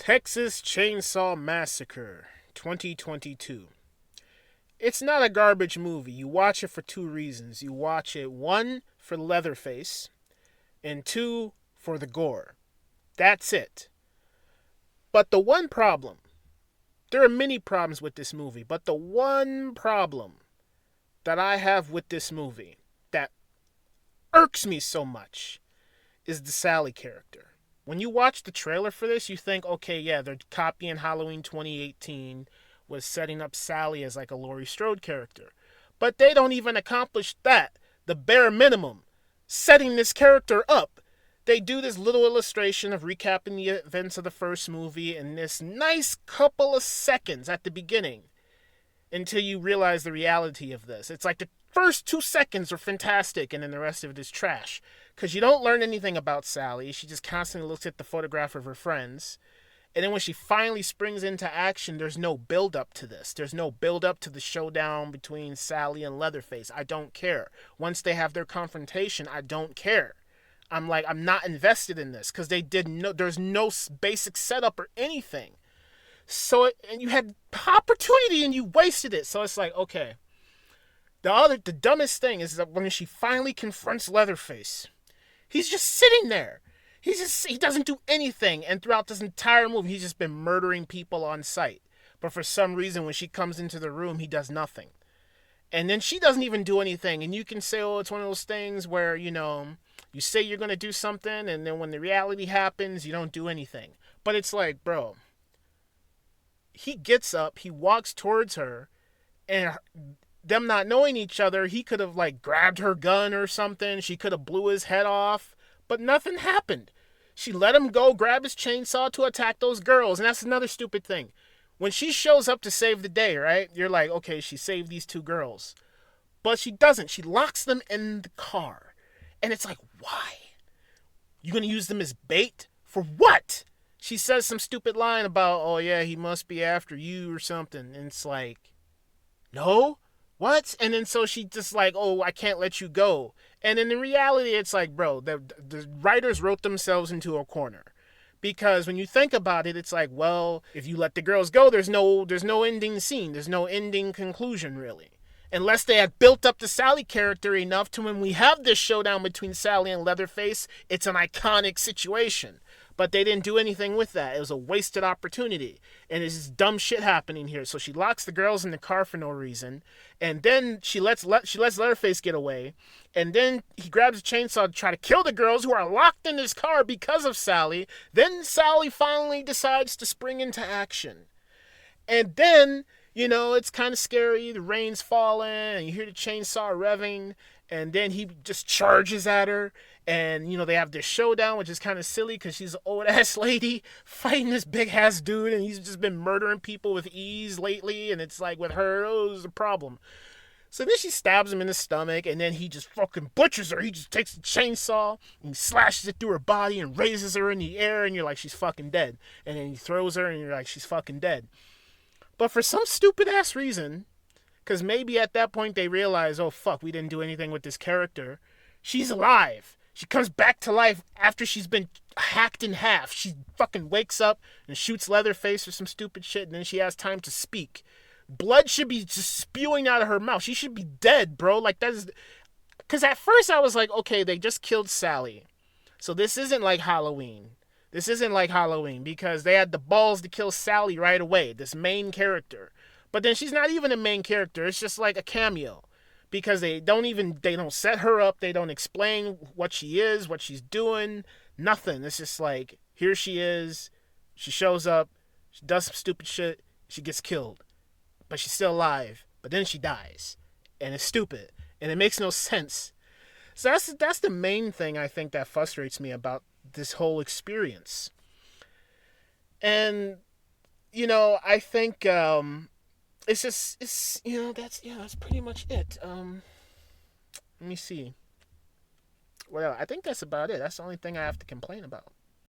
Texas Chainsaw Massacre 2022. It's not a garbage movie. You watch it for two reasons. You watch it, one, for Leatherface, and two, for the gore. That's it. But the one problem, there are many problems with this movie, but the one problem that I have with this movie that irks me so much is the Sally character. When you watch the trailer for this, you think, okay, yeah, they're copying Halloween 2018, was setting up Sally as like a Laurie Strode character. But they don't even accomplish that, the bare minimum, setting this character up. They do this little illustration of recapping the events of the first movie in this nice couple of seconds at the beginning until you realize the reality of this. It's like the first 2 seconds are fantastic and then the rest of it is trash. Because you don't learn anything about Sally. She just constantly looks at the photograph of her friends. And then when she finally springs into action, there's no build up to this. There's no build up to the showdown between Sally and Leatherface. I don't care. Once they have their confrontation, I don't care. I'm not invested in this because there's no basic setup or anything. So, and you had opportunity and you wasted it. So it's like, okay. The dumbest thing is that when she finally confronts Leatherface, he's just sitting there. He doesn't do anything. And throughout this entire movie, he's just been murdering people on sight. But for some reason, when she comes into the room, he does nothing. And then she doesn't even do anything. And you can say, oh, it's one of those things where, you say you're going to do something, and then when the reality happens, you don't do anything. But it's like, bro, he gets up, he walks towards her, and them not knowing each other, he could have like grabbed her gun or something. She could have blew his head off, but nothing happened. She let him go, grab his chainsaw to attack those girls. And that's another stupid thing. When she shows up to save the day, right? You're like, okay, she saved these two girls. But she doesn't. She locks them in the car. And it's like, why? You gonna use them as bait? For what? She says some stupid line about, oh yeah, he must be after you or something. And it's like, no? What? And then so she just like, oh, I can't let you go. And in the reality, it's like, bro, the writers wrote themselves into a corner. Because when you think about it, it's like, well, if you let the girls go, there's no ending scene. There's no ending conclusion, really. Unless they had built up the Sally character enough to when we have this showdown between Sally and Leatherface, it's an iconic situation. But they didn't do anything with that. It was a wasted opportunity. And there's this dumb shit happening here. So she locks the girls in the car for no reason. And then she lets Leatherface get away. And then he grabs a chainsaw to try to kill the girls who are locked in his car because of Sally. Then Sally finally decides to spring into action. And then, it's kind of scary. The rain's falling and you hear the chainsaw revving. And then he just charges at her. And, they have this showdown, which is kind of silly because she's an old-ass lady fighting this big-ass dude. And he's just been murdering people with ease lately. And it's like, with her, oh, there's a problem. So then she stabs him in the stomach. And then he just fucking butchers her. He just takes the chainsaw and slashes it through her body and raises her in the air. And you're like, she's fucking dead. And then he throws her and you're like, she's fucking dead. But for some stupid-ass reason, because maybe at that point they realize, oh, fuck, we didn't do anything with this character. She's alive. She comes back to life after she's been hacked in half. She fucking wakes up and shoots Leatherface or some stupid shit, and then she has time to speak. Blood should be just spewing out of her mouth. She should be dead, bro. Like, that is... Because at first I was like, okay, they just killed Sally. So this isn't like Halloween. This isn't like Halloween because they had the balls to kill Sally right away, this main character. But then she's not even a main character. It's just like a cameo. Because they don't set her up. They don't explain what she is, what she's doing, nothing. It's just like, here she is. She shows up. She does some stupid shit. She gets killed. But she's still alive. But then she dies. And it's stupid. And it makes no sense. So that's the main thing I think that frustrates me about this whole experience. And, I think... that's pretty much it. Let me see. Well, I think that's about it. That's the only thing I have to complain about.